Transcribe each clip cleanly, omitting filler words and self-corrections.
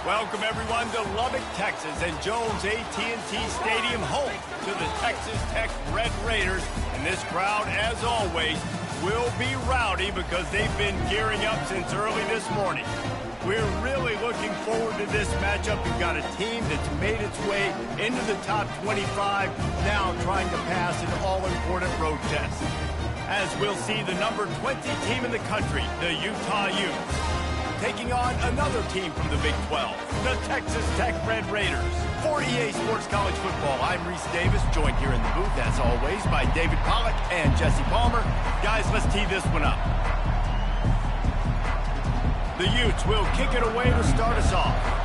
Welcome everyone to Lubbock, Texas, and Jones AT&T Stadium, home to the Texas Tech Red Raiders. And this crowd, as always, will be rowdy because they've been gearing up since early this morning. We're really looking forward to this matchup. We've got a team that's made its way into the top 25, now trying to pass an all-important road test. As we'll see the number 20 team in the country, the Utah Utes, taking on another team from the Big 12, the Texas Tech Red Raiders. For EA Sports College Football, I'm Reese Davis, joined here in the booth, as always, by David Pollack and Jesse Palmer. Guys, let's tee this one up. The Utes will kick it away to start us off.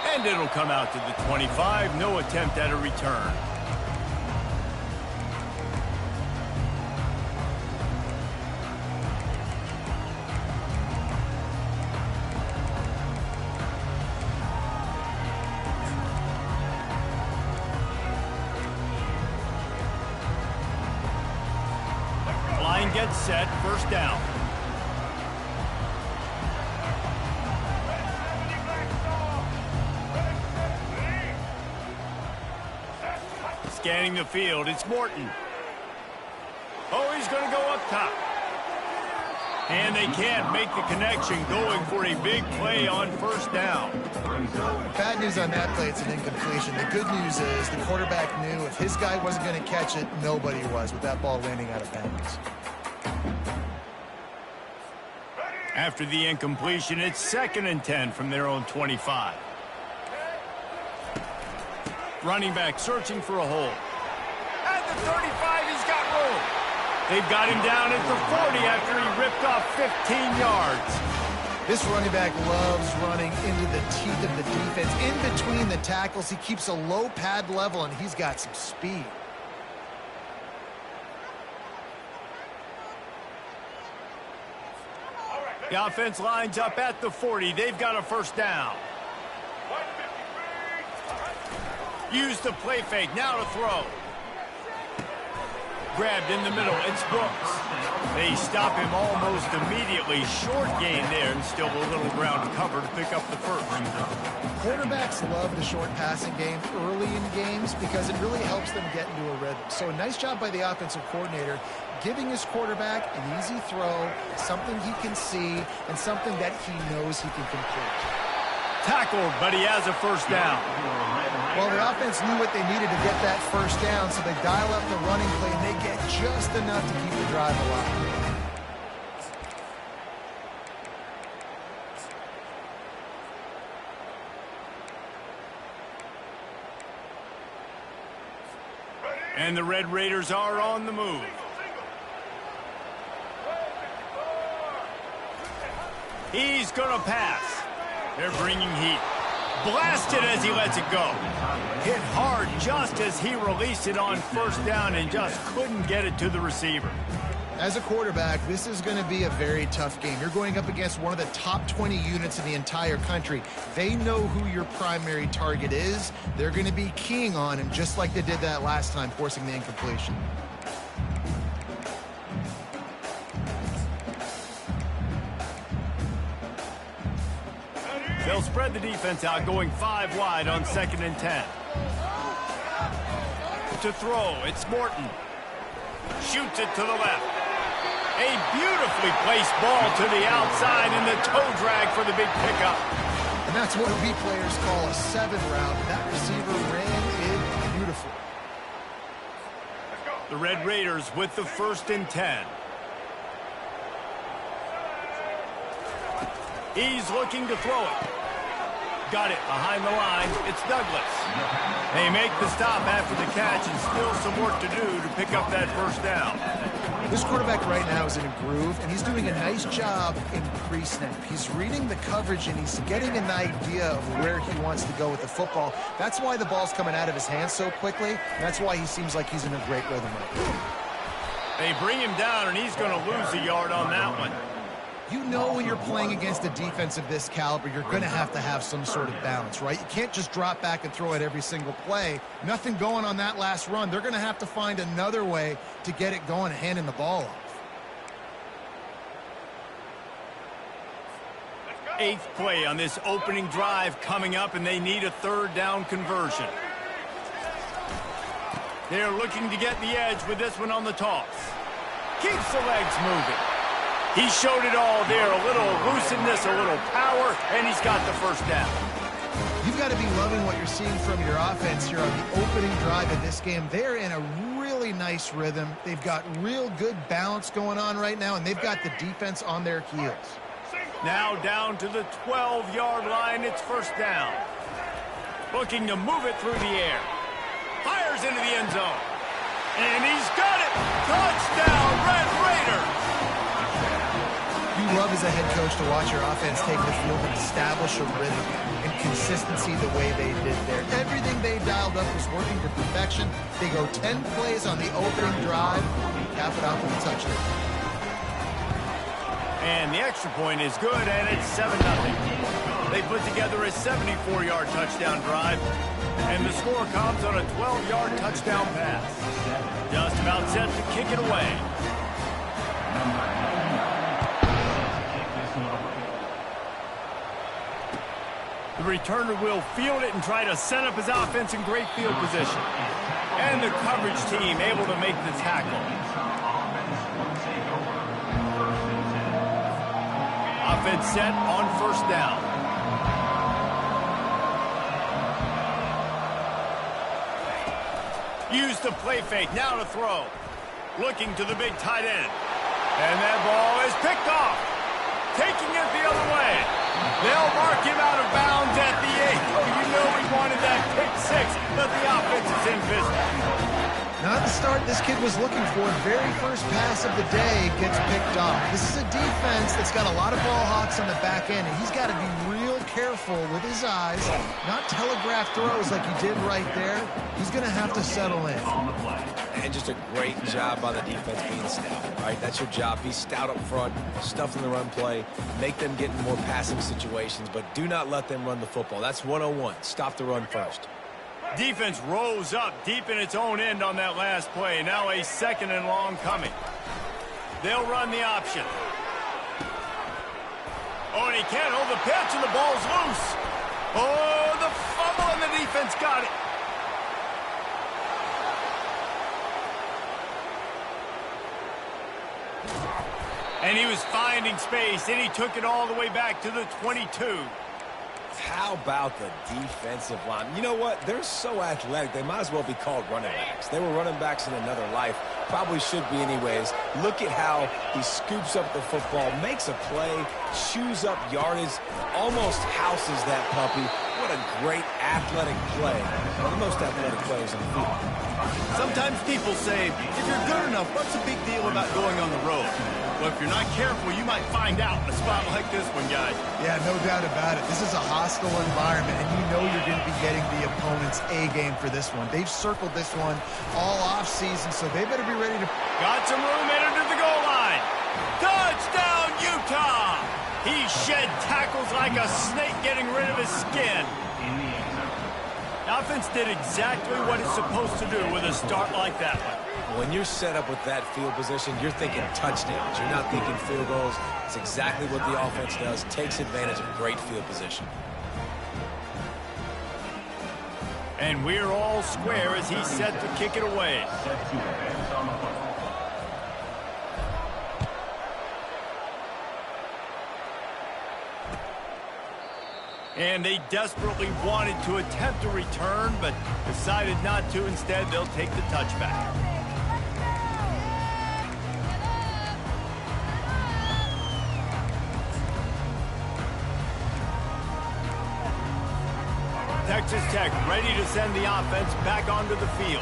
And it'll come out to the 25. No attempt at a return. Line gets set, first down. Scanning the field, it's Morton. Oh, he's going to go up top. And they can't make the connection, going for a big play on first down. Bad news on that play, it's an incompletion. The good news is the quarterback knew if his guy wasn't going to catch it, nobody was, with that ball landing out of bounds. After the incompletion, it's 2nd and 10 from their own 25. Running back searching for a hole. At the 35, he's got room. They've got him down at the 40 after he ripped off 15 yards. This running back loves running into the teeth of the defense. In between the tackles, he keeps a low pad level, and he's got some speed. The offense lines up at the 40. They've got a first down. Use the play fake, now to throw. Grabbed in the middle, it's Brooks. They stop him almost immediately. Short gain there, and still a little ground to cover to pick up the first. Quarterbacks love the short passing game early in games because it really helps them get into a rhythm. So a nice job by the offensive coordinator, giving his quarterback an easy throw, something he can see, and something that he knows he can complete. Tackled, but he has a first down. Well, the offense knew what they needed to get that first down, so they dial up the running play, and they get just enough to keep the drive alive. And the Red Raiders are on the move. He's going to pass. They're bringing heat. Blasted as he lets it go. Hit hard just as he released it on first down and just couldn't get it to the receiver. As a quarterback, this is going to be a very tough game. You're going up against one of the top 20 units in the entire country. They know who your primary target is. They're going to be keying on him just like they did that last time, forcing the incompletion. They'll spread the defense out, going 5 wide on 2nd and 10. To throw, it's Morton. Shoots it to the left. A beautifully placed ball to the outside, and the toe drag for the big pickup. And that's what we players call a 7 route. That receiver ran it beautifully. The Red Raiders with the 1st and 10. He's looking to throw it. Got it behind the line. It's Douglas. They make the stop after the catch, and still some work to do to pick up that first down. This quarterback right now is in a groove, and he's doing a nice job in pre-snap. He's reading the coverage, and he's getting an idea of where he wants to go with the football. That's why the ball's coming out of his hands so quickly. That's why he seems like he's in a great rhythm right now. They bring him down, and he's going to lose a yard on that one. You know when you're playing against a defense of this caliber, you're going to have some sort of balance, right? You can't just drop back and throw it every single play. Nothing going on that last run. They're going to have to find another way to get it going and handing the ball off. 8th play on this opening drive coming up, and they need a 3rd down conversion. They're looking to get the edge with this one on the toss. Keeps the legs moving. He showed it all there. A little looseness, a little power, and he's got the 1st down. You've got to be loving what you're seeing from your offense here on the opening drive of this game. They're in a really nice rhythm. They've got real good balance going on right now, and they've got the defense on their heels. Now down to the 12-yard line. It's 1st down. Looking to move it through the air. Fires into the end zone. And he's got it. Touchdown, Red Raiders. You love as a head coach to watch your offense take the field and establish a rhythm and consistency the way they did there. Everything they dialed up was working to perfection. They go 10 plays on the opening drive, cap it off with a touchdown. And the extra point is good, and it's 7-0. They put together a 74-yard touchdown drive, and the score comes on a 12-yard touchdown pass. Just about set to kick it away. The returner will field it and try to set up his offense in great field position. And the coverage team able to make the tackle. Offense set on 1st down. Use the play fake, now to throw. Looking to the big tight end. And that ball is picked off. Taking it the other way. They'll mark him out of bounds at the 8. Oh, you know he wanted that pick 6, but the offense is in business. Not the start this kid was looking for. Very first pass of the day gets picked off. This is a defense that's got a lot of ball hawks on the back end, and he's got to be real careful with his eyes, not telegraph throws like he did right there. He's going to have to settle in. And just a great job by the defense being stout, right? That's your job. Be stout up front, stuff in the run play, make them get in more passing situations, but do not let them run the football. That's 101. Stop the run first. Defense rose up deep in its own end on that last play. Now a 2nd and long coming. They'll run the option. Oh, and he can't hold the pitch, and the ball's loose. Oh, the fumble, and the defense got it. And he was finding space, and he took it all the way back to the 22. How about the defensive line? You know what? They're so athletic, they might as well be called running backs. They were running backs in another life. Probably should be anyways. Look at how he scoops up the football, makes a play, chews up yardage, almost houses that puppy. What a great athletic play. One of the most athletic players in the field. Sometimes people say, if you're good enough, what's the big deal about going on the road? Well, if you're not careful, you might find out in a spot like this one, guys. Yeah, no doubt about it. This is a hostile environment, and you know you're going to be getting the opponent's A game for this one. They've circled this one all offseason, so they better be ready to... Got some room, entered to the goal line. Touchdown, Utah! He shed tackles like a snake getting rid of his skin. Offense did exactly what it's supposed to do with a start like that one. When you're set up with that field position, you're thinking touchdowns. You're not thinking field goals. It's exactly what the offense does. Takes advantage of great field position. And we're all square as he's set to kick it away. And they desperately wanted to attempt a return, but decided not to. Instead, they'll take the touchback. Texas Tech ready to send the offense back onto the field.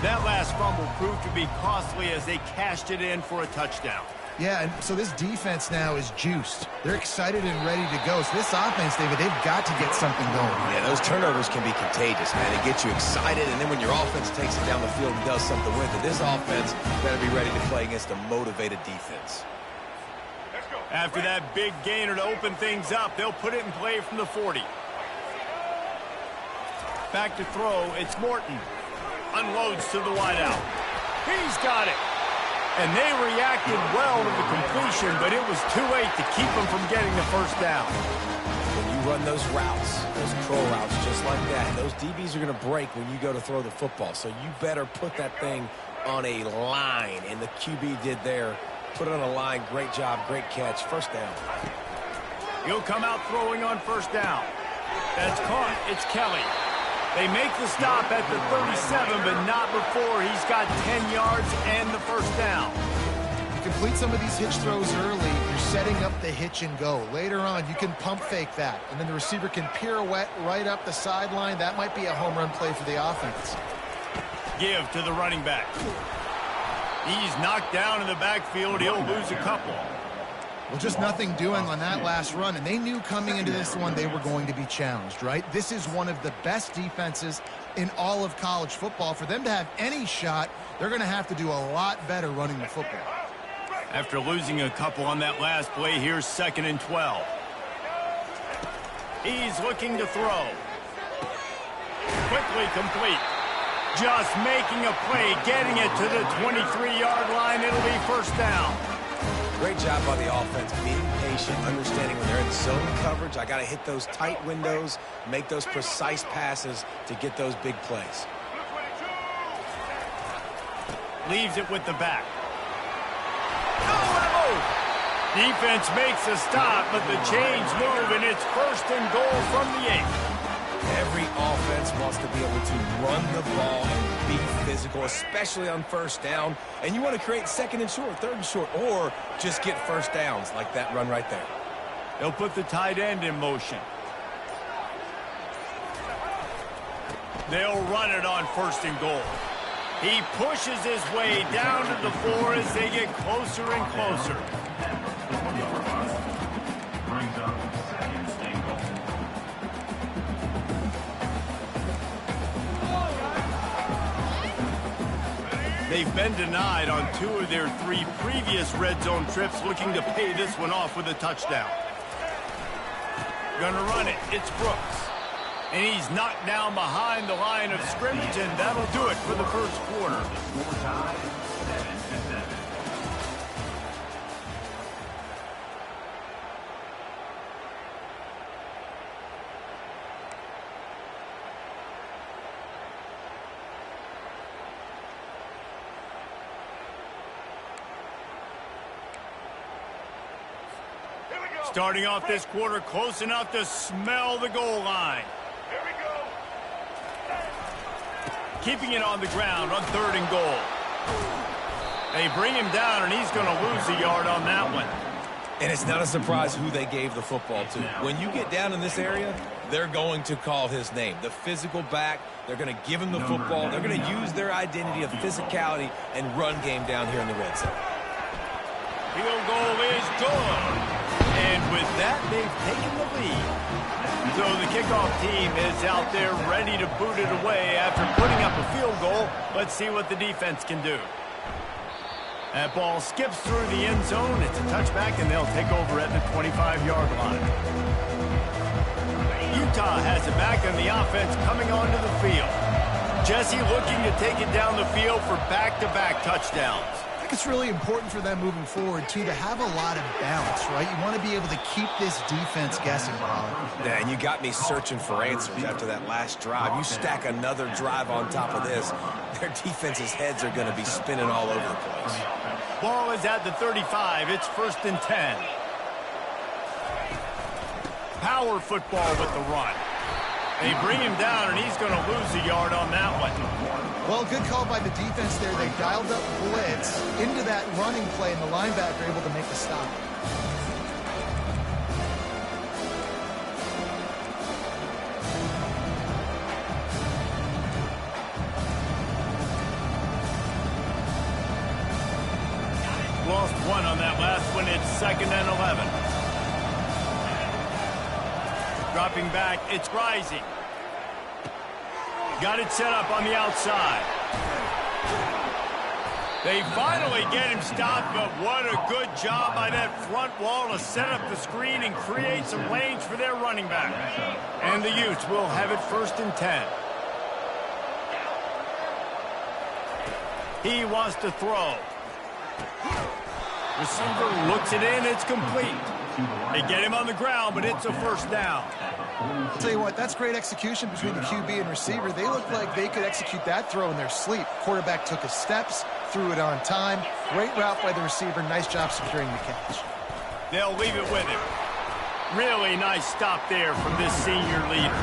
That last fumble proved to be costly as they cashed it in for a touchdown. Yeah, and so this defense now is juiced. They're excited and ready to go. So this offense, David, they've got to get something going. Yeah, those turnovers can be contagious, man. It gets you excited, and then when your offense takes it down the field and does something with it, this offense better be ready to play against a motivated defense. After that big gainer to open things up, they'll put it in play from the 40. Back to throw, it's Morton. Unloads to the wideout. He's got it. And they reacted well to the completion, but it was too late to keep them from getting the first down. When you run those routes, those curl routes just like that, those DBs are going to break when you go to throw the football. So you better put that thing on a line, and the QB did there. Put it on a line. Great job, great catch. First down. He'll come out throwing on first down. That's caught. It's Kelly. They make the stop at the 37, but not before he's got 10 yards and the first down. You complete some of these hitch throws early, you're setting up the hitch and go. Later on, you can pump fake that, and then the receiver can pirouette right up the sideline. That might be a home run play for the offense. Give to the running back. He's knocked down in the backfield. He'll lose a couple. Well, just nothing doing on that last run, and they knew coming into this one they were going to be challenged, right? This is one of the best defenses in all of college football. For them to have any shot, they're going to have to do a lot better running the football. After losing a couple on that last play, here's 2nd and 12. He's looking to throw. Quickly complete. Just making a play, getting it to the 23-yard line. It'll be first down. Great job by the offense, being patient, understanding when they're in zone coverage. I got to hit those tight windows, make those precise passes to get those big plays. Leaves it with the back. Oh! Defense makes a stop, but the chains move, and it's 1st and goal from the 8. Every offense wants to be able to run the ball and be physical, especially on first down. And you want to create 2nd and short, 3rd and short, or just get first downs like that run right there. They'll put the tight end in motion. They'll run it on 1st and goal. He pushes his way down to the 4 as they get closer and closer. They've been denied on 2 of their 3 previous red zone trips, looking to pay this one off with a touchdown. Gonna run it. It's Brooks. And he's knocked down behind the line of scrimmage, and that'll do it for the first quarter. Starting off this quarter close enough to smell the goal line. Here we go. Keeping it on the ground on 3rd and goal. They bring him down, and he's going to lose a yard on that one. And it's not a surprise who they gave the football to. When you get down in this area, they're going to call his name. The physical back, they're going to give him the football. They're going to use their identity of physicality and run game down here in the red zone. Field goal is good. And with that, they've taken the lead. So the kickoff team is out there ready to boot it away after putting up a field goal. Let's see what the defense can do. That ball skips through the end zone. It's a touchback, and they'll take over at the 25-yard line. Utah has it back on the offense coming onto the field. Jesse looking to take it down the field for back-to-back touchdowns. I think it's really important for them moving forward, too, to have a lot of balance, right? You want to be able to keep this defense guessing, Pollard. Yeah, and you got me searching for answers after that last drive. You stack another drive on top of this, their defense's heads are going to be spinning all over the place. Ball is at the 35. It's 1st and 10. Power football with the run. They bring him down, and he's going to lose a yard on that one. Well, good call by the defense there. They dialed up blitz into that running play, and the linebacker able to make the stop. Lost 1 on that last one. It's 2nd and 11. Dropping back, it's Rising. Got it set up on the outside. They finally get him stopped, but what a good job by that front wall to set up the screen and create some lanes for their running back. And the Utes will have it 1st and 10. He wants to throw. Receiver looks it in, it's complete. They get him on the ground, but it's a 1st down. I'll tell you what, that's great execution between the QB and receiver. They look like they could execute that throw in their sleep. Quarterback took his steps, threw it on time. Great route by the receiver. Nice job securing the catch. They'll leave it with him. Really nice stop there from this senior leader.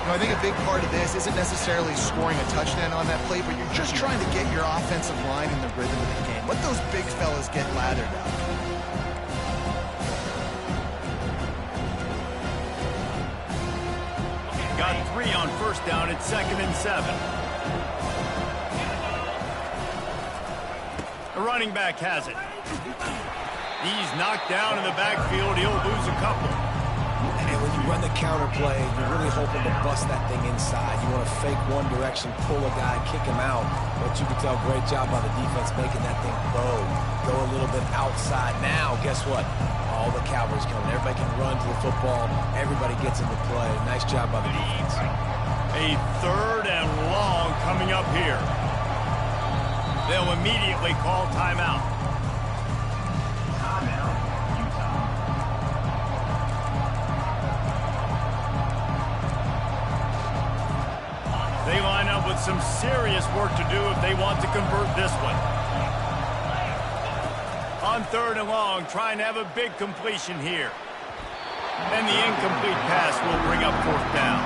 I think a big part of this isn't necessarily scoring a touchdown on that play, but you're just trying to get your offensive line in the rhythm of the game. Let those big fellas get lathered up. Got 3 on 1st down. It's 2nd and 7. The running back has it. He's knocked down in the backfield. He'll lose a couple. And when you run the counter play, you're really hoping to bust that thing inside. You want to fake one direction, pull a guy, kick him out. But you can tell, great job by the defense making that thing go a little bit outside. Now, guess what? All the Cowboys coming. Everybody can run to the football. Everybody gets into play. Nice job by the defense. A 3rd and long coming up here. They'll immediately call timeout. They line up with some serious work to do if they want to convert this one. On 3rd and long, trying to have a big completion here. And the incomplete pass will bring up 4th down.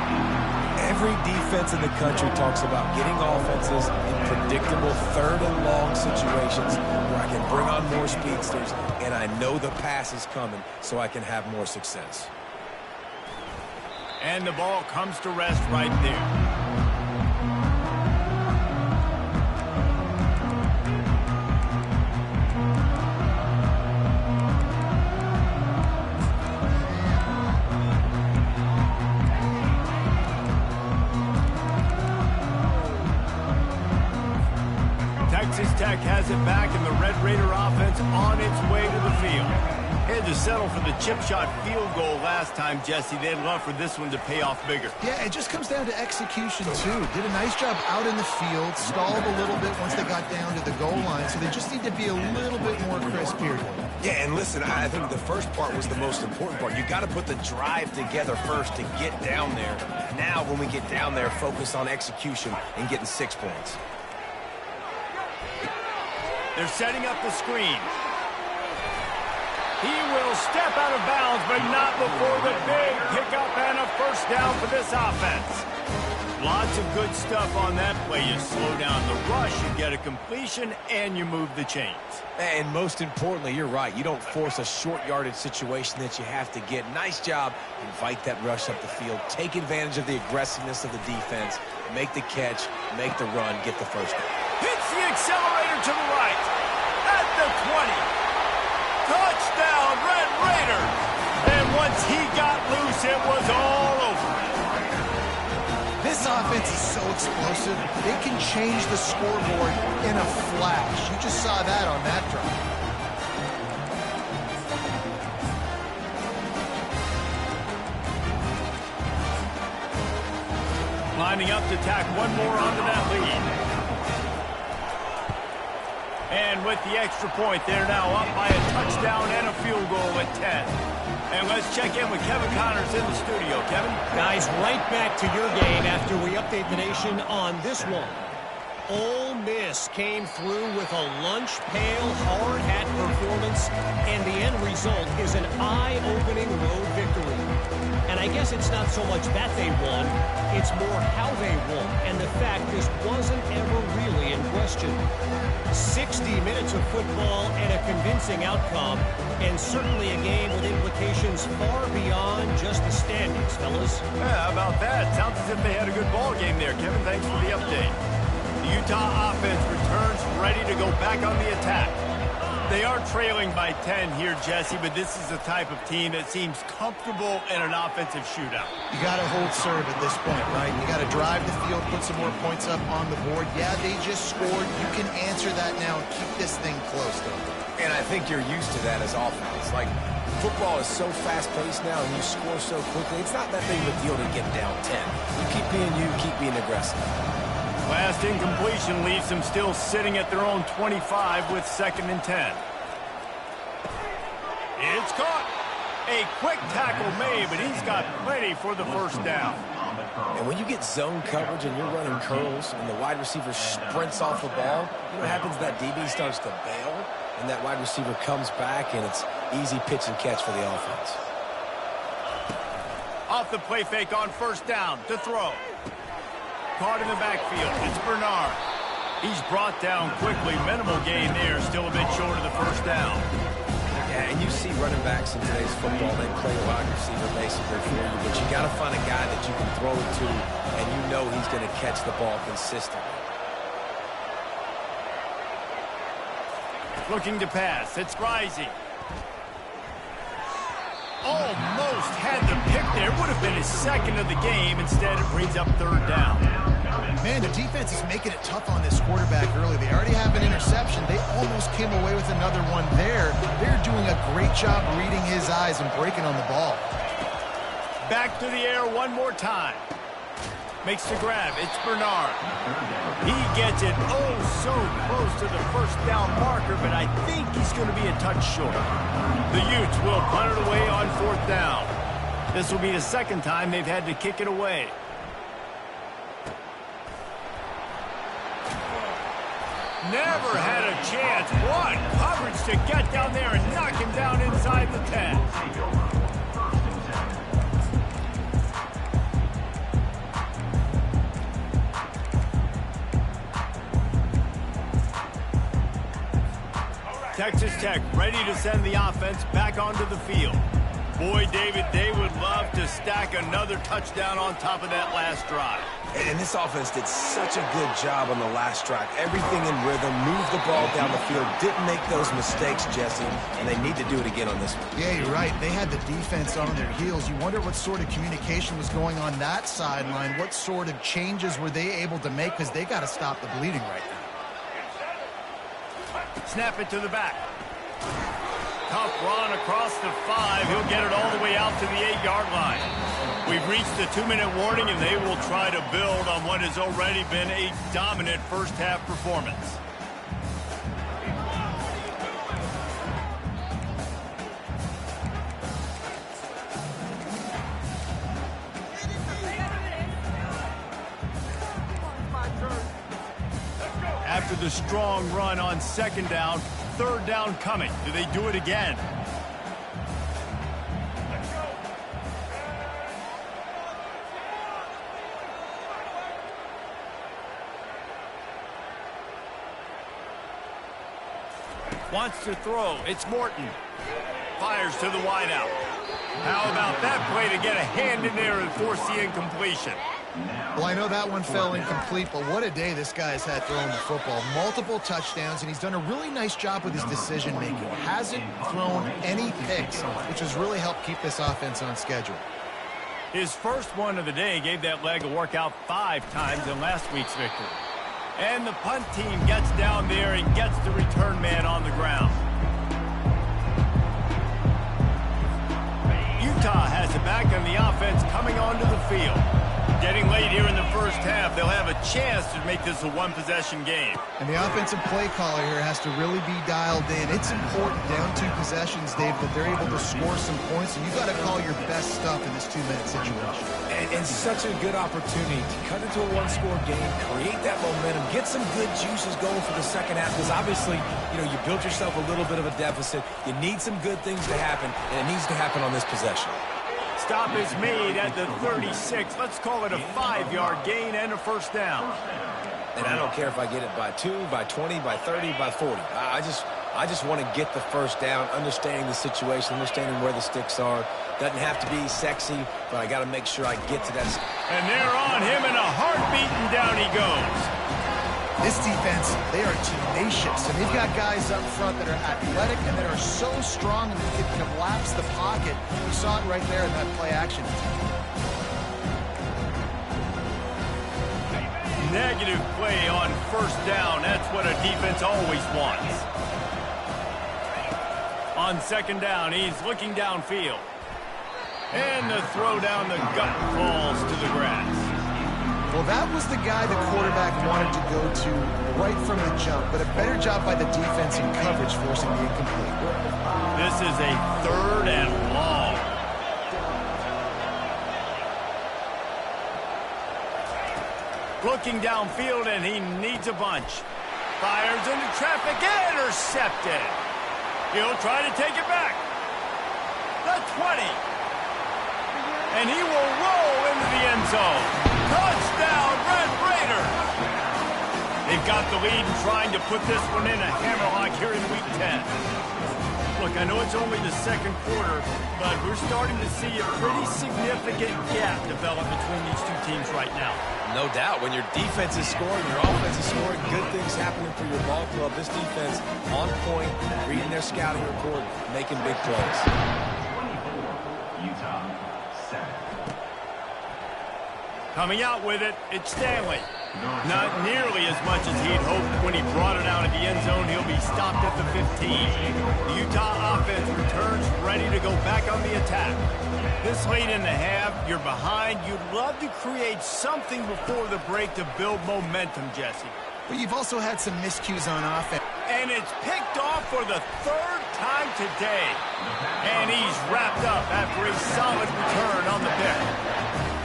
Every defense in the country talks about getting offenses in predictable 3rd and long situations where I can bring on more speedsters and I know the pass is coming so I can have more success. And the ball comes to rest right there. Texas Tech has it back, and the Red Raider offense on its way to the field. Had to settle for the chip shot field goal last time, Jesse. They'd love for this one to pay off bigger. Yeah, it just comes down to execution, too. Did a nice job out in the field, stalled a little bit once they got down to the goal line, so they just need to be a little bit more crisp here. Yeah, and listen, I think the first part was the most important part. You got to put the drive together first to get down there. Now, when we get down there, focus on execution and getting 6 points. They're setting up the screen. He will step out of bounds, but not before the big pickup and a 1st down for this offense. Lots of good stuff on that play. You slow down the rush, you get a completion, and you move the chains. And most importantly, you're right. You don't force a short yardage situation that you have to get. Nice job. Invite that rush up the field. Take advantage of the aggressiveness of the defense. Make the catch, make the run, get the 1st down. Hits the accelerator to the right. At the 20. Touchdown, Red Raiders. And once he got loose, it was all over. This offense is so explosive, they can change the scoreboard in a flash. You just saw that on that drive. Lining up to tack one more onto that lead. And with the extra point, they're now up by a touchdown and a field goal at 10. And let's check in with Kevin Connors in the studio. Kevin? Guys, right back to your game after we update the nation on this one. Ole Miss came through with a lunch pail hard hat performance, and the end result is an eye-opening road victory. And I guess it's not so much that they won, it's more how they won, and the fact this wasn't ever really in question. 60 minutes of football and a convincing outcome, and certainly a game with implications far beyond just the standings, fellas. Yeah, how about that? Sounds as if they had a good ball game there, Kevin. Thanks for the update. The Utah offense returns ready to go back on the attack. They are trailing by 10 here, Jesse, but this is the type of team that seems comfortable in an offensive shootout. You got to hold serve at this point, right? You got to drive the field, put some more points up on the board. Yeah, they just scored. You can answer that now and keep this thing close, though. And I think you're used to that as offense. Like, football is so fast-paced now, and you score so quickly. It's not that big of a deal to get down 10. You keep being aggressive. Last incompletion leaves them still sitting at their own 25 with 2nd and 10. It's caught. A quick tackle made, but he's got plenty for the first down. And when you get zone coverage and you're running curls and the wide receiver sprints off the ball, you know what happens? That DB starts to bail, and that wide receiver comes back, and it's easy pitch and catch for the offense. Off the play fake on 1st down to throw. Caught in the backfield. It's Bernard. He's brought down quickly. Minimal gain there. Still a bit short of the 1st down. Yeah, and you see running backs in today's football, they play wide receiver basically for you, but you got to find a guy that you can throw it to, and you know he's going to catch the ball consistently. Looking to pass. It's Rising. Almost had the pick there. Would have been his 2nd of the game. Instead, it brings up 3rd down. Man, the defense is making it tough on this quarterback early. They already have an interception. They almost came away with another one there. They're doing a great job reading his eyes and breaking on the ball. Back to the air one more time. Makes the grab. It's Bernard. He gets it so close to the 1st down marker, but I think he's going to be a touch short. The Utes will punt it away on 4th down. This will be the 2nd time they've had to kick it away. Never had a chance. What coverage to get down there and knock him down inside the 10. Texas Tech ready to send the offense back onto the field. Boy, David, they would love to stack another touchdown on top of that last drive. And this offense did such a good job on the last drive. Everything in rhythm, moved the ball down the field, didn't make those mistakes, Jesse, and they need to do it again on this one. Yeah, you're right. They had the defense on their heels. You wonder what sort of communication was going on that sideline. What sort of changes were they able to make, because they got to stop the bleeding right now. Snap it to the back. Tough run across the 5. He'll get it all the way out to the 8-yard line. We've reached the 2-minute warning, and they will try to build on what has already been a dominant first-half performance. After the strong run on 2nd down, 3rd down coming. Do they do it again? Wants to throw. It's Morton. Fires to the wideout. How about that play to get a hand in there and force the incompletion? Well, I know that one fell incomplete, but what a day this guy has had throwing the football. Multiple touchdowns, and he's done a really nice job with his decision-making. Hasn't thrown any picks, which has really helped keep this offense on schedule. His first one of the day gave that leg a workout 5 times in last week's victory. And the punt team gets down there and gets the return man on the ground. Utah has it back, and the offense coming onto the field. Getting late here in the first half, they'll have a chance to make this a one-possession game. And the offensive play caller here has to really be dialed in. It's important down 2 possessions, Dave, that they're able to score some points, and you got to call your best stuff in this 2-minute situation. And such a good opportunity to cut into a one-score game, create that momentum, get some good juices going for the second half, because obviously, you built yourself a little bit of a deficit. You need some good things to happen, and it needs to happen on this possession. Stop is made at the 36. Let's call it a 5-yard gain and a first down. And I don't care if I get it by 2, by 20, by 30, by 40. I just want to get the first down, understanding the situation, understanding where the sticks are. Doesn't have to be sexy, but I got to make sure I get to that. And they're on him in a heartbeat, and down he goes. This defense, they are tenacious, and they've got guys up front that are athletic and that are so strong and that can collapse the pocket. You saw it right there in that play action. Negative play on first down. That's what a defense always wants. On second down, he's looking downfield. And the throw down the gut falls to the grass. Well, that was the guy the quarterback wanted to go to right from the jump, but a better job by the defense in coverage forcing the incomplete. This is a 3rd and long. Looking downfield, and he needs a bunch. Fires into traffic, intercepted. He'll try to take it back. The 20. And he will roll into the end zone. Touchdown, Red Raiders! They've got the lead and trying to put this one in a hammerlock here in Week 10. Look, I know it's only the second quarter, but we're starting to see a pretty significant gap develop between these two teams right now. No doubt. When your defense is scoring, your offense is scoring, good things happening for your ball club. This defense on point, reading their scouting report, making big plays. Utah, 7. Coming out with it, it's Stanley. Not nearly as much as he'd hoped when he brought it out of the end zone. He'll be stopped at the 15. The Utah offense returns ready to go back on the attack. This late in the half, you're behind. You'd love to create something before the break to build momentum, Jesse. But you've also had some miscues on offense. And it's picked off for the 3rd time today. And he's wrapped up after a solid return on the pick.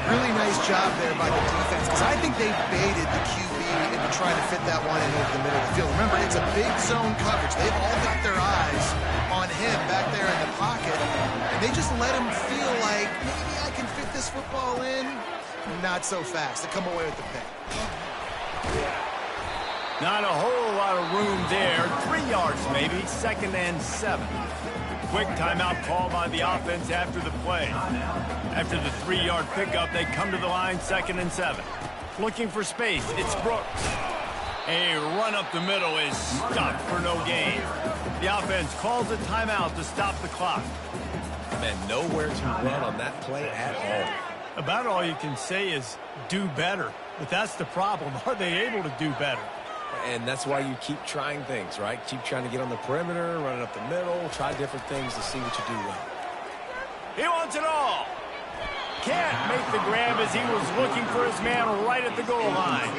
Really nice job there by the defense, because I think they baited the QB into trying to fit that one in over the middle of the field. Remember, it's a big zone coverage. They've all got their eyes on him back there in the pocket, and they just let him feel like, maybe I can fit this football in. Not so fast. They come away with the pick. Not a whole lot of room there. 3 yards maybe, 2nd and 7. Quick timeout call by the offense after the play. After the 3-yard pickup, they come to the line, 2nd and 7. Looking for space, it's Brooks. A run up the middle is stopped for no gain. The offense calls a timeout to stop the clock. And nowhere to run on that play at all. About all you can say is do better. But that's the problem. Are they able to do better? And that's why you keep trying things, right? Keep trying to get on the perimeter, running up the middle, try different things to see what you do well. He wants it all. Can't make the grab as he was looking for his man right at the goal line.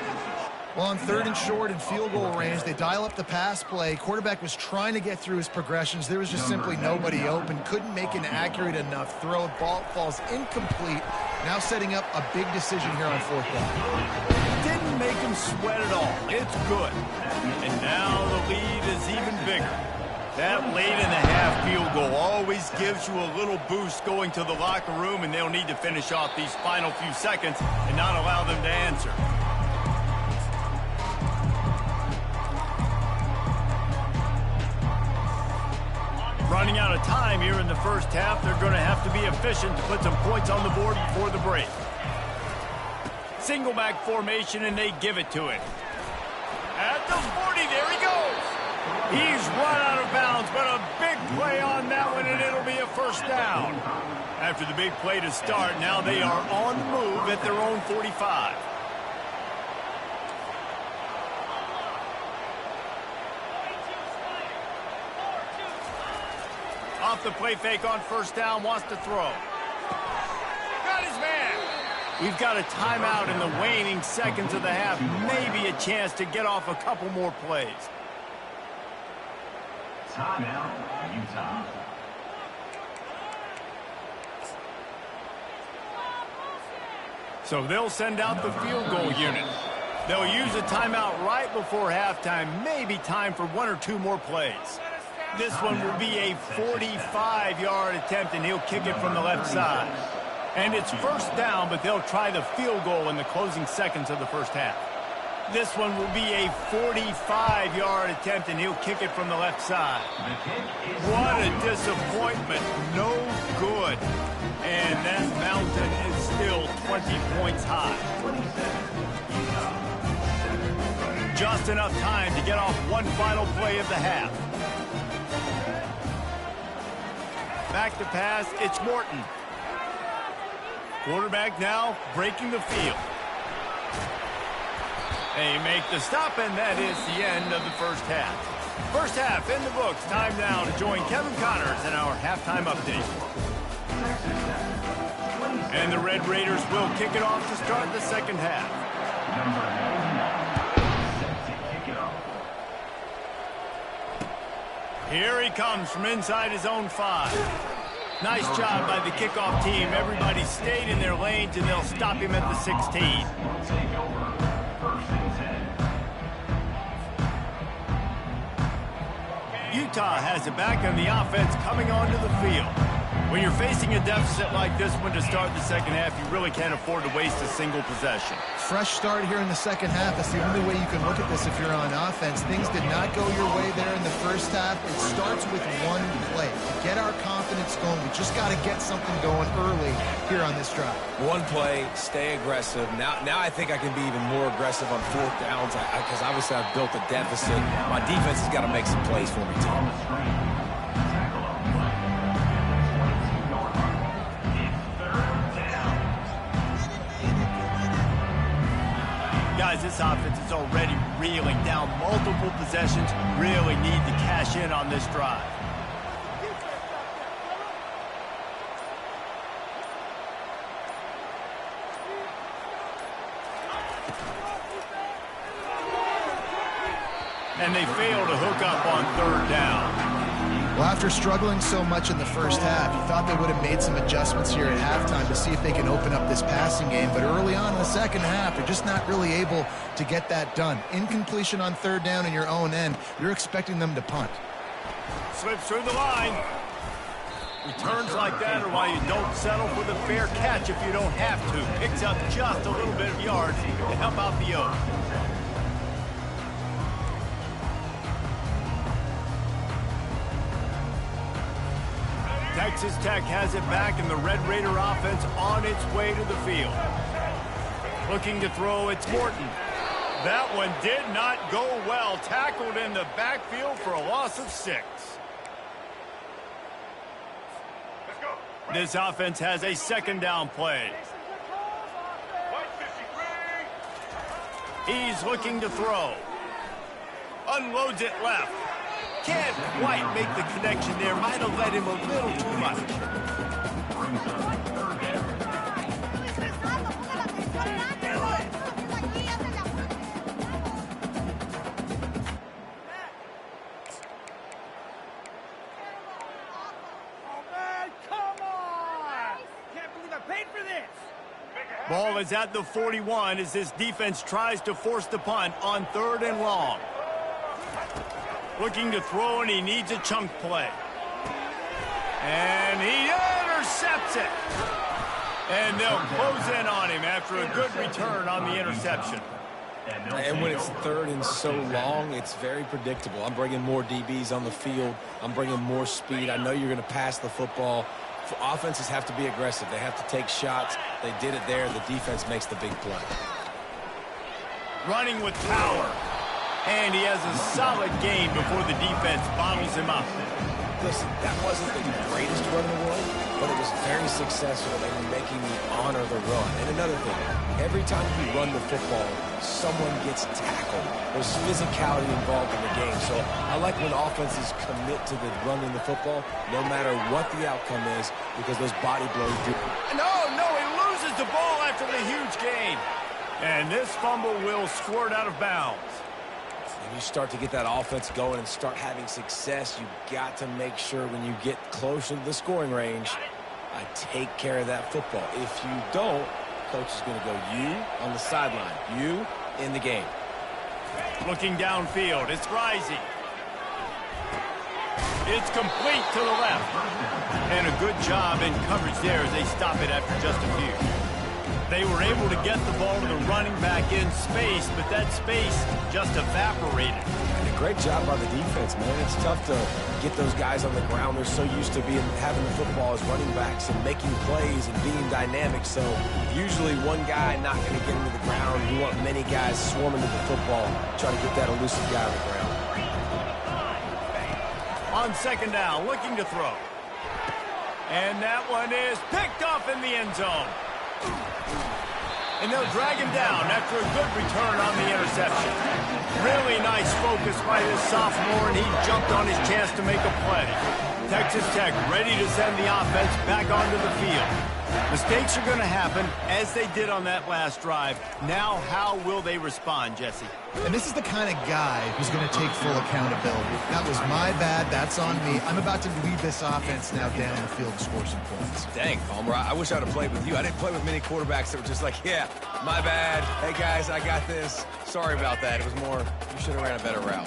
Well, on 3rd and short and field goal range, they dial up the pass play. Quarterback was trying to get through his progressions. There was just simply nobody open. Couldn't make an accurate enough throw. Ball falls incomplete. Now setting up a big decision here on 4th down. Didn't make him sweat at all. It's good. And now the lead is even bigger. That late in the half field goal always gives you a little boost going to the locker room, and they'll need to finish off these final few seconds and not allow them to answer. Running out of time here in the first half, they're going to have to be efficient to put some points on the board before the break. Single back formation, and they give it to him. At the 40, there he goes. He's run out of bounds, but a big play on that one, and it'll be a 1st down. After the big play to start, now they are on the move at their own 45. Off the play fake on 1st down, wants to throw. Got his man. We've got a timeout in the waning seconds of the half. Maybe a chance to get off a couple more plays. Timeout, Utah. So they'll send out the field goal unit. They'll use a timeout right before halftime. Maybe time for 1 or 2 more plays. This one will be a 45-yard attempt, and he'll kick it from the left side. And it's 1st down, but they'll try the field goal in the closing seconds of the first half. This one will be a 45-yard attempt, and he'll kick it from the left side. What a disappointment. No good. And that mountain is still 20 points high. just enough time to get off one final play of the half. Back to pass, it's Morton. Quarterback now breaking the field. They make the stop, and that is the end of the first half. First half in the books. Time now to join Kevin Connors in our halftime update. And the Red Raiders will kick it off to start the second half. Here he comes from inside his own 5. Nice job by the kickoff team. Everybody stayed in their lanes, and they'll stop him at the 16. Utah has it back on the offense coming onto the field. When you're facing a deficit like this one to start the second half, you really can't afford to waste a single possession. Fresh start here in the second half. That's the only way you can look at this if you're on offense. Things did not go your way there in the first half. It starts with one play. To get our confidence going, we just got to get something going early here on this drive. One play, stay aggressive. Now I think I can be even more aggressive on fourth downs because obviously I've built a deficit. My defense has got to make some plays for me, too. Guys, this offense is already reeling down multiple possessions. Really need to cash in on this drive. And they fail to hook up on third down. Well, after struggling so much in the first half, you thought they would have made some adjustments here at halftime to see if they can open up this passing game. But early on in the second half, they're just not really able to get that done. Incompletion on third down in your own end, you're expecting them to punt. Slips through the line. Returns like that are why you don't settle for the fair catch if you don't have to. Picks up just a little bit of yards to help out the O. Texas Tech has it back, and the Red Raider offense on its way to the field. Looking to throw, it's Morton. That one did not go well. Tackled in the backfield for a loss of 6. This offense has a second down play. He's looking to throw. Unloads it left. Can't quite make the connection there. Might have led him a little too much. Ball is at the 41 as this defense tries to force the punt on third and long. Looking to throw, and he needs a chunk play. And he intercepts it. And they'll close in on him after a good return on the interception. And when it's third and so long, it's very predictable. I'm bringing more DBs on the field. I'm bringing more speed. I know you're going to pass the football. Offenses have to be aggressive. They have to take shots. They did it there. The defense makes the big play. Running with power. And he has a solid game before the defense bottles him up. Listen, that wasn't the greatest run in the world, but it was very successful in making me honor the run. And another thing, every time you run the football, someone gets tackled. There's physicality involved in the game. So I like when offenses commit to the running the football, no matter what the outcome is, because those body blows do. No, he loses the ball after the huge gain. And this fumble will squirt out of bounds. When you start to get that offense going and start having success, you got to make sure when you get closer to the scoring range, I take care of that football. If you don't, coach is going to go you on the sideline, you in the game. Looking downfield, it's Rising. It's complete to the left. And a good job in coverage there as they stop it after just a few. They were able to get the ball to the running back in space, but that space just evaporated. And a great job by the defense, man. It's tough to get those guys on the ground. They're so used to having the football as running backs and making plays and being dynamic. So usually one guy not going to get into the ground. You want many guys swarming to the football, try to get that elusive guy on the ground. On second down, looking to throw. And that one is picked off in the end zone. And they'll drag him down after a good return on the interception. Really nice focus by this sophomore, and he jumped on his chance to make a play. Texas Tech ready to send the offense back onto the field. Mistakes are going to happen, as they did on that last drive. Now, how will they respond, Jesse? And this is the kind of guy who's going to take full accountability. That was my bad. That's on me. I'm about to lead this offense now down the field and score some points. Dang, Palmer, I wish I'd have played with you. I didn't play with many quarterbacks that were just like, yeah, my bad. Hey, guys, I got this. Sorry about that. It was more, you should have ran a better route.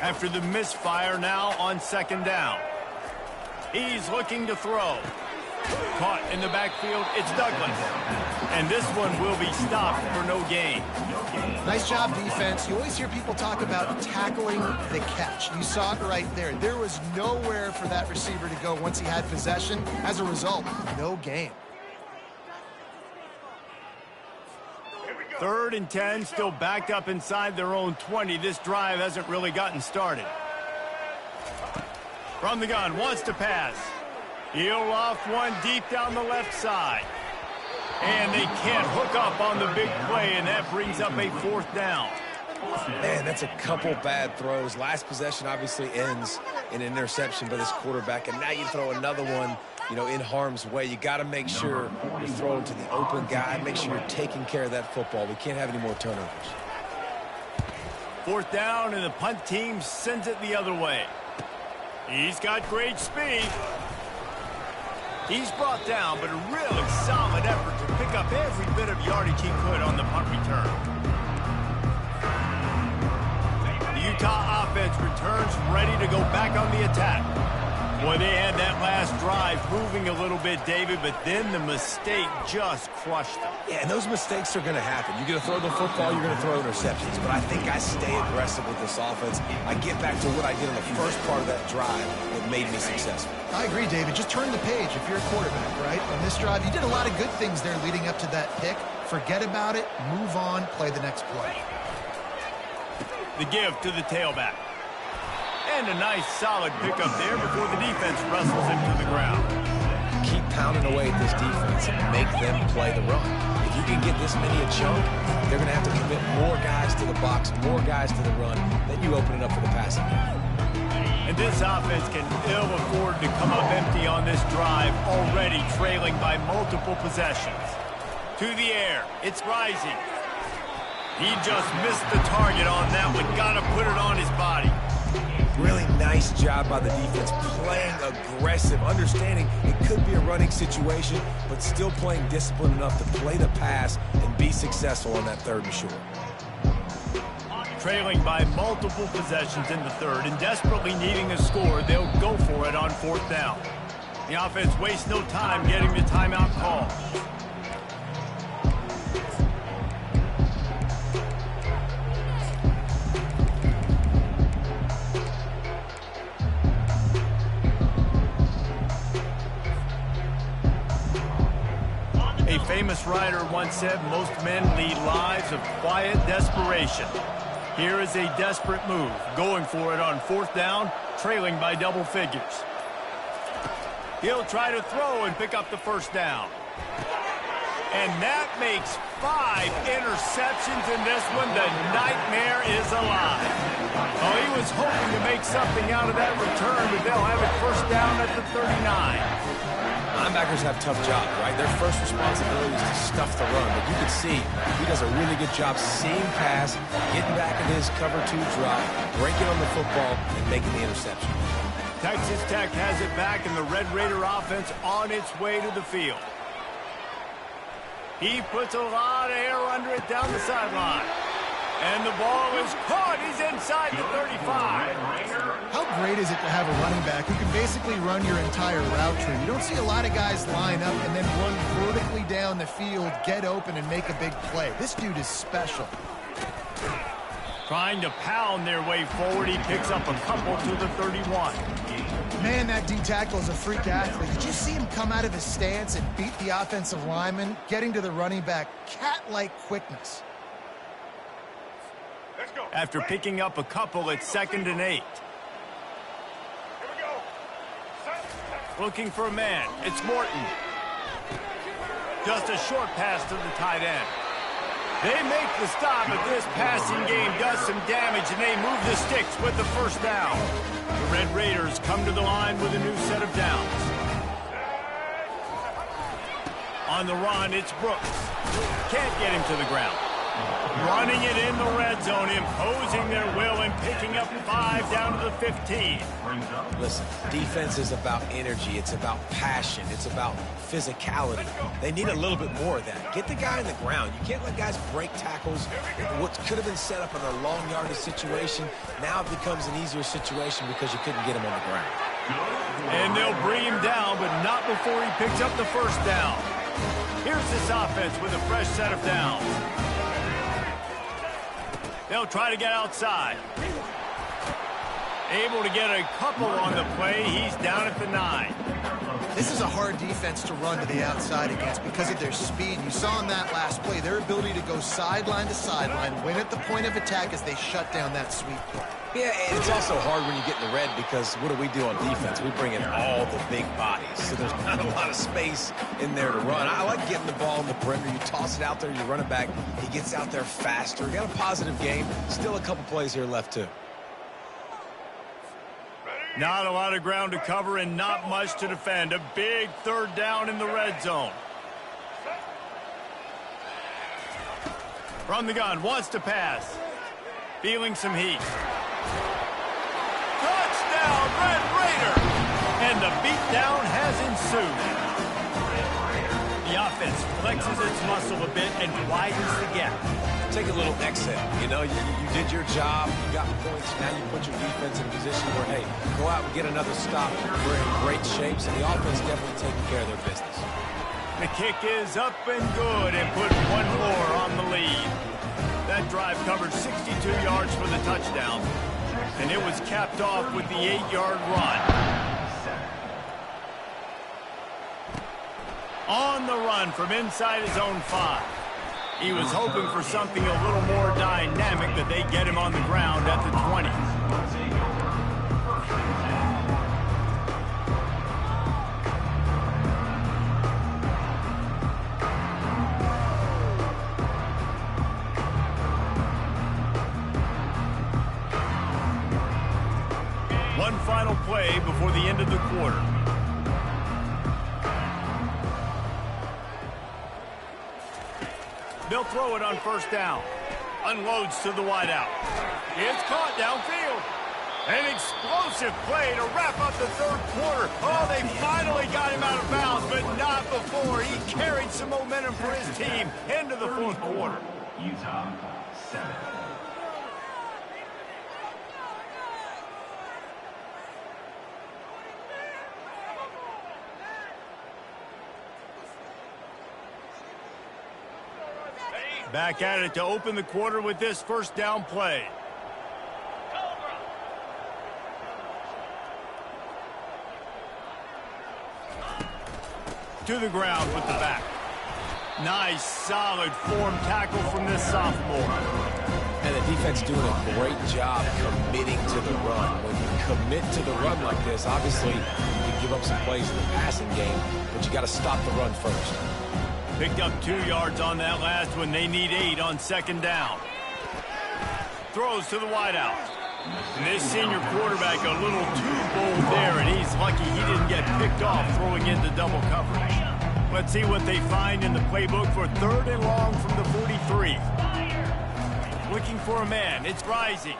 After the misfire, now on second down. He's looking to throw. Caught in the backfield, it's Douglas. And this one will be stopped for no gain. Nice job, defense. You always hear people talk about tackling the catch. You saw it right there. There was nowhere for that receiver to go once he had possession. As a result, no gain. 3rd and 10, still backed up inside their own 20. This drive hasn't really gotten started. From the gun, wants to pass. He'll off one deep down the left side. And they can't hook up on the big play, and that brings up a 4th down. Man, that's a couple bad throws. Last possession obviously ends in an interception by this quarterback, and now you throw another one, you know, in harm's way. You got to make sure you're throwing to the open guy. Make sure you're taking care of that football. We can't have any more turnovers. 4th down, and the punt team sends it the other way. He's got great speed. He's brought down, but a really solid effort to pick up every bit of yardage he could on the punt return. The Utah offense returns ready to go back on the attack. Boy, they had that last drive moving a little bit, David, but then the mistake just crushed them. Yeah, and those mistakes are going to happen. You're going to throw the football, you're going to throw interceptions. But I think I stay aggressive with this offense. I get back to what I did on the first part of that drive that made me successful. I agree, David. Just turn the page if you're a quarterback, right? On this drive, you did a lot of good things there leading up to that pick. Forget about it, move on, play the next play. The give to the tailback. And a nice solid pickup there before the defense wrestles him to the ground. Keep pounding away at this defense and make them play the run. If you can get this many a chunk, they're going to have to commit more guys to the box, more guys to the run, then you open it up for the passing game. And this offense can ill afford to come up empty on this drive, already trailing by multiple possessions. To the air, it's rising. He just missed the target on that one. Got to put it on his body. Really nice job by the defense, playing aggressive, understanding it could be a running situation, but still playing disciplined enough to play the pass and be successful on that 3rd and short. Trailing by multiple possessions in the 3rd and desperately needing a score, they'll go for it on 4th down. The offense wastes no time getting the timeout call. A famous writer once said, most men lead lives of quiet desperation. Here is a desperate move, going for it on 4th down, trailing by double figures. He'll try to throw and pick up the 1st down. And that makes 5 interceptions in this one. The nightmare is alive. Oh, he was hoping to make something out of that return, but they'll have it 1st down at the 39. Linebackers have tough jobs, right? Their first responsibility is to stuff the run, but you can see he does a really good job seeing pass, getting back in his cover 2 drop, breaking on the football, and making the interception. Texas Tech has it back, and the Red Raider offense on its way to the field. He puts a lot of air under it down the sideline. And the ball is caught. He's inside the 35. How great is it to have a running back who can basically run your entire route tree? You don't see a lot of guys line up and then run vertically down the field, get open, and make a big play. This dude is special. Trying to pound their way forward. He picks up a couple to the 31. Man, that D-tackle is a freak athlete. Did you see him come out of his stance and beat the offensive lineman, getting to the running back? Cat-like quickness. after picking up a couple at 2nd and 8. Looking for a man. It's Morton. Just a short pass to the tight end. They make the stop, but this passing game does some damage, and they move the sticks with the first down. The Red Raiders come to the line with a new set of downs. On the run, it's Brooks. Can't get him to the ground. Running it in the red zone, imposing their will and picking up 5 down to the 15. Listen, defense is about energy. It's about passion. It's about physicality. They need a little bit more of that. Get the guy on the ground. You can't let guys break tackles. What could have been set up in a long yardage situation, now it becomes an easier situation because you couldn't get him on the ground. And they'll bring him down, but not before he picks up the first down. Here's this offense with a fresh set of downs. They'll try to get outside. Able to get a couple on the play. He's down at the 9. This is a hard defense to run to the outside against because of their speed. You saw in that last play their ability to go sideline to sideline, win at the point of attack as they shut down that sweep play. Yeah, and it's also hard when you get in the red because what do we do on defense? We bring in all the big bodies, so there's not a lot of space in there to run. I like getting the ball in the perimeter. You toss it out there, you run it back. He gets out there faster. Got a positive game. Still a couple plays here left, too. Not a lot of ground to cover and not much to defend. A big 3rd down in the red zone. From the gun, wants to pass. Feeling some heat. Touchdown, Red Raider! And the beatdown has ensued. The offense flexes its muscle a bit and widens the gap. Take a little exhale. You know, you did your job. You got points. Now you put your defense in a position where, hey, go out and get another stop. We're in great shape, so the offense definitely taking care of their business. The kick is up and good and put one more on the lead. That drive covered 62 yards for the touchdown, and it was capped off with the 8-yard run. On the run from inside his own 5. He was hoping for something a little more dynamic, but they get him on the ground at the 20. One final play before the end of the quarter. They'll throw it on first down. Unloads to the wideout. It's caught downfield. An explosive play to wrap up the 3rd quarter. Oh, they finally got him out of bounds, but not before he carried some momentum for his team into the 4th quarter. Utah 7. Back at it to open the quarter with this first down play. To the ground with the back. Nice, solid form tackle from this sophomore. And the defense doing a great job committing to the run. When you commit to the run like this, obviously you can give up some plays in the passing game, but you got to stop the run first. Picked up 2 yards on that last one. They need 8 on 2nd down. Throws to the wideout. And this senior quarterback a little too bold there, and he's lucky he didn't get picked off throwing into double coverage. Let's see what they find in the playbook for 3rd and long from the 43. Looking for a man. It's Rising.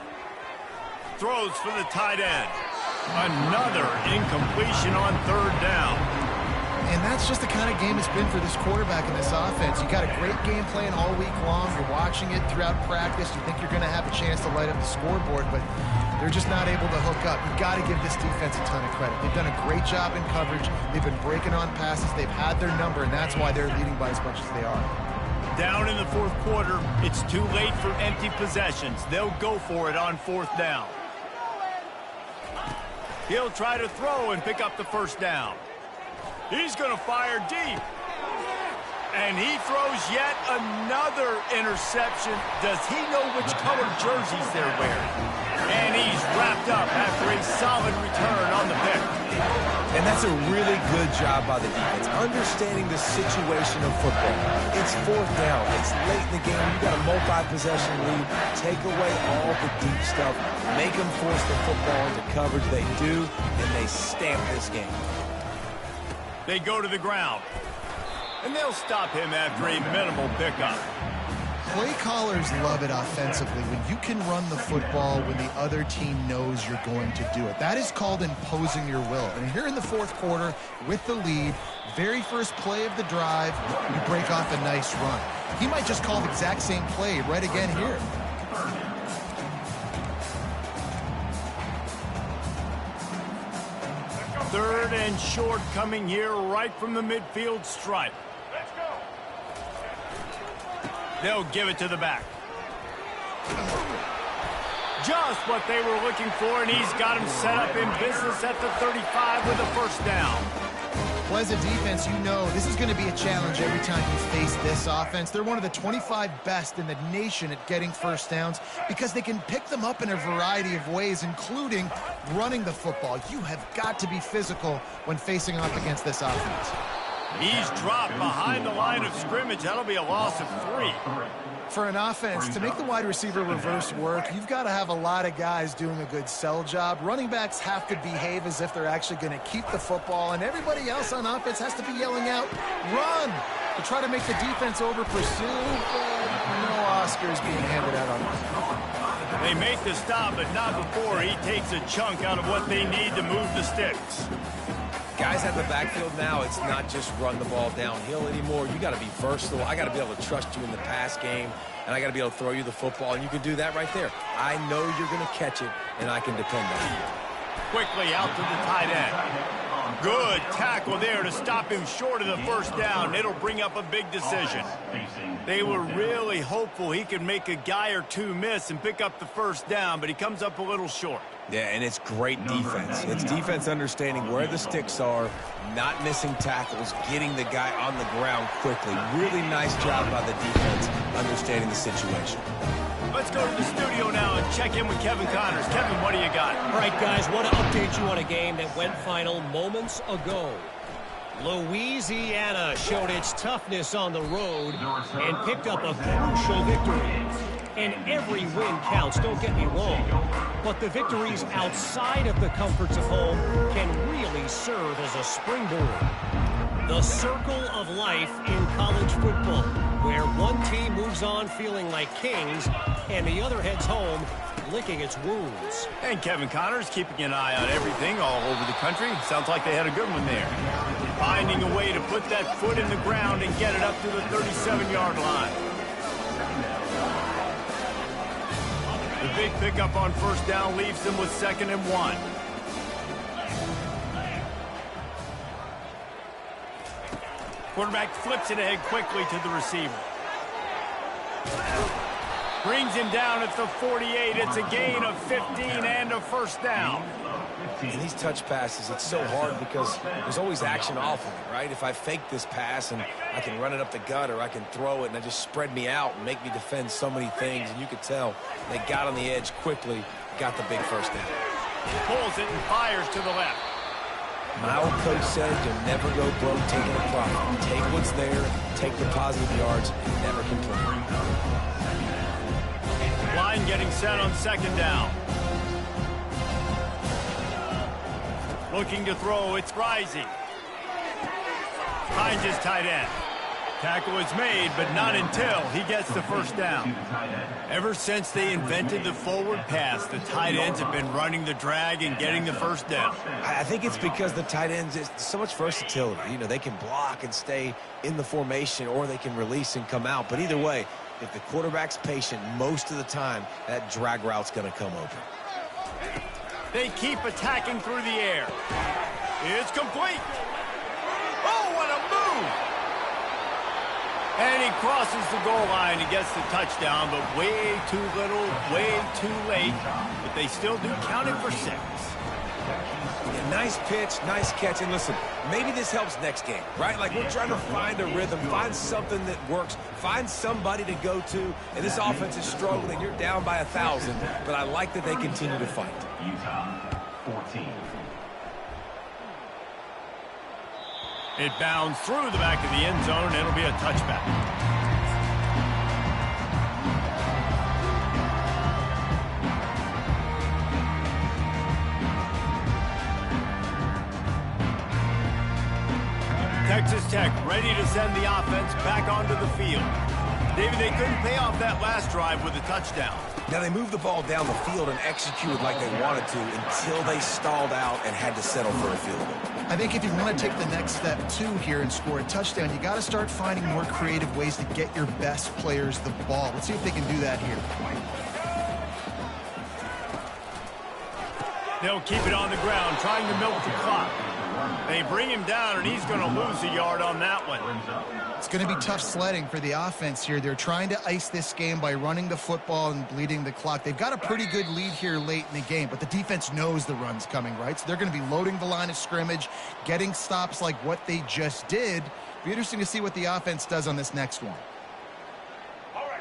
Throws for the tight end. Another incompletion on 3rd down. And that's just the kind of game it's been for this quarterback in this offense. You got a great game plan all week long. You're watching it throughout practice. You think you're going to have a chance to light up the scoreboard, but they're just not able to hook up. You've got to give this defense a ton of credit. They've done a great job in coverage. They've been breaking on passes. They've had their number, and that's why they're leading by as much as they are. Down in the 4th quarter, it's too late for empty possessions. They'll go for it on 4th down. He'll try to throw and pick up the first down. He's going to fire deep. And he throws yet another interception. Does he know which color jerseys they're wearing? And he's wrapped up after a solid return on the pick. And that's a really good job by the defense, understanding the situation of football. It's fourth down. It's late in the game. You got a multi-possession lead. Take away all the deep stuff. Make them force the football into coverage. They do, and they stamp this game. They go to the ground. And they'll stop him after a minimal pickup. Play callers love it offensively when you can run the football when the other team knows you're going to do it. That is called imposing your will. And here in the fourth quarter with the lead, very first play of the drive, you break off a nice run. He might just call the exact same play right again here. Third and short coming here right from the midfield stripe. They'll give it to the back. Just what they were looking for, and he's got him set up in business at the 35 with a first down. Well, as a defense, you know this is going to be a challenge every time you face this offense. They're one of the 25 best in the nation at getting first downs because they can pick them up in a variety of ways, including running the football. You have got to be physical when facing off against this offense. He's dropped behind the line of scrimmage. That'll be a loss of 3. For an offense, to make the wide receiver reverse work, you've got to have a lot of guys doing a good sell job. Running backs have to behave as if they're actually going to keep the football, and everybody else on offense has to be yelling out, run, to try to make the defense over-pursue. No Oscars being handed out on this. They make the stop, but not before he takes a chunk out of what they need to move the sticks. Guys at the backfield now, it's not just run the ball downhill anymore. You got to be versatile. I got to be able to trust you in the pass game, and I got to be able to throw you the football, and you can do that right there. I know you're going to catch it, and I can depend on you. Quickly out to the tight end. Good tackle there to stop him short of the first down. It'll bring up a big decision. They were really hopeful he could make a guy or two miss and pick up the first down, but he comes up a little short. Yeah, and it's great defense. It's defense understanding where the sticks are, not missing tackles, getting the guy on the ground quickly. Really nice job by the defense understanding the situation. Let's go to the studio now and check in with Kevin Connors. Kevin, what do you got? All right, guys, want to update you on a game that went final moments ago. Louisiana showed its toughness on the road and picked up a crucial victory. And every win counts, don't get me wrong. But the victories outside of the comforts of home can really serve as a springboard. The circle of life in college football, where one team moves on feeling like kings and the other heads home licking its wounds. And Kevin Connors keeping an eye on everything all over the country. Sounds like they had a good one there. Finding a way to put that foot in the ground and get it up to the 37-yard line. The big pickup on first down leaves them with 2nd and 1. Quarterback flips it ahead quickly to the receiver. Brings him down at the 48. It's a gain of 15 and a first down. In these touch passes, it's so hard because there's always action off of it, right? If I fake this pass and I can run it up the gut or I can throw it and they just spread me out and make me defend so many things, and you could tell they got on the edge quickly, got the big first down. Pulls it and fires to the left. My old coach said you'll never go broke taking a profit. Take what's there, take the positive yards, and never complain. Line getting set on 2nd down. Looking to throw, it's Rising. Finds his tight end. Tackle is made, but not until he gets the first down. Ever since they invented the forward pass, the tight ends have been running the drag and getting the first down. I think it's because the tight ends, is so much versatility. You know, they can block and stay in the formation, or they can release and come out. But either way, if the quarterback's patient most of the time, that drag route's going to come open. They keep attacking through the air. It's complete. Oh, what a move! And he crosses the goal line and gets the touchdown, but way too little, way too late. But they still do count it for 6. And Nice pitch, nice catch. And listen, maybe this helps next game, right? Like we're trying to find a rhythm, find something that works, find somebody to go to. And this offense is struggling. You're down by 1,000, but I like that they continue to fight. Utah, 14. It bounds through the back of the end zone, and it'll be a touchback. Texas Tech ready to send the offense back onto the field. David, they couldn't pay off that last drive with a touchdown. Now, they moved the ball down the field and executed like they wanted to until they stalled out and had to settle for a field goal. I think if you want to take the next step, too, here and score a touchdown, you got to start finding more creative ways to get your best players the ball. Let's see if they can do that here. They'll keep it on the ground, trying to milk the clock. They bring him down, and he's going to lose a yard on that one. It's going to be tough sledding for the offense here. They're trying to ice this game by running the football and bleeding the clock. They've got a pretty good lead here late in the game, but the defense knows the run's coming, right? So they're going to be loading the line of scrimmage, getting stops like what they just did. Be interesting to see what the offense does on this next one.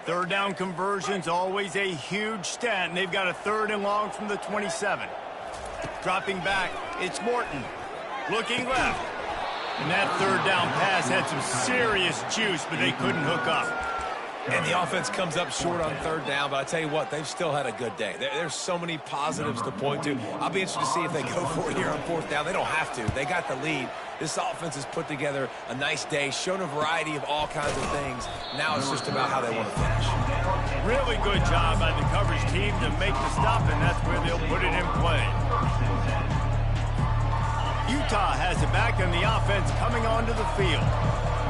Third down conversion's always a huge stat, and they've got a 3rd and long from the 27. Dropping back, it's Morton. Looking left. And that 3rd down pass had some serious juice, but they couldn't hook up. And the offense comes up short on 3rd down, but I tell you what, they've still had a good day. There's so many positives to point to. I'll be interested to see if they go for it here on 4th down. They don't have to. They got the lead. This offense has put together a nice day, shown a variety of all kinds of things. Now it's just about how they want to finish. Really good job by the coverage team to make the stop, and that's where they'll put it in play. Utah has it back, and the offense coming onto the field.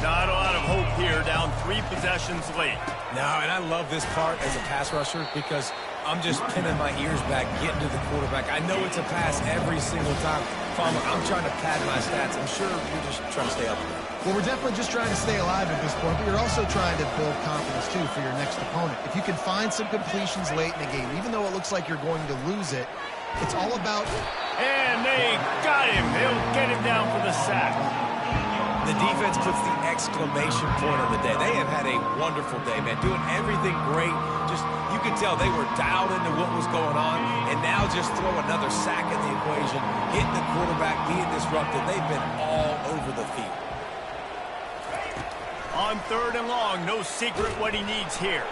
Not a lot of hope here, down 3 possessions late. No, and I love this part as a pass rusher because I'm just pinning my ears back, getting to the quarterback. I know it's a pass every single time. I'm trying to pad my stats. I'm sure you're just trying to stay up there. Well, we're definitely just trying to stay alive at this point, but you're also trying to build confidence, too, for your next opponent. If you can find some completions late in the game, even though it looks like you're going to lose it, it's all about... And they got him. They'll get him down for the sack. The defense puts the exclamation point on the day. They have had a wonderful day, man. Doing everything great. Just, you could tell they were dialed into what was going on. And now just throw another sack in the equation. Hitting the quarterback, being disrupted. They've been all over the field. On 3rd and long, no secret what he needs here.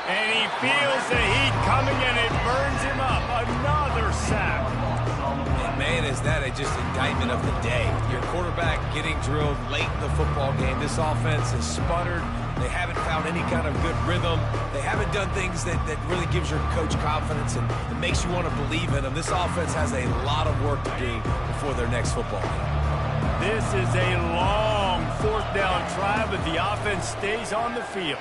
And he feels the heat coming, and it burns him up. Another sack. And man, is that just indictment of the day. Your quarterback getting drilled late in the football game. This offense has sputtered. They haven't found any kind of good rhythm. They haven't done things that really gives your coach confidence and makes you want to believe in them. This offense has a lot of work to do before their next football game. This is a long 4th down try, but the offense stays on the field.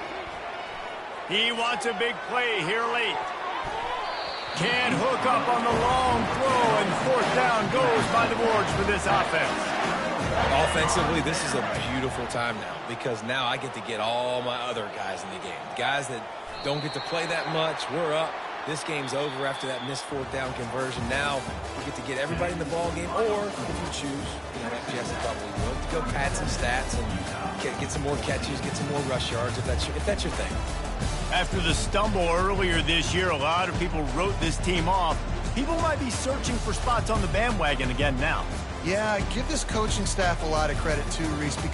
He wants a big play here late. Can't hook up on the long throw, and 4th down goes by the boards for this offense. Offensively, this is a beautiful time now because now I get to get all my other guys in the game. Guys that don't get to play that much, we're up. This game's over after that missed 4th down conversion. Now we get to get everybody in the ball game, or if you choose, like Jesse probably would, to go pad some stats and get some more catches, get some more rush yards if that's your thing. After the stumble earlier this year, a lot of people wrote this team off. People might be searching for spots on the bandwagon again now. Yeah, give this coaching staff a lot of credit too, Reese.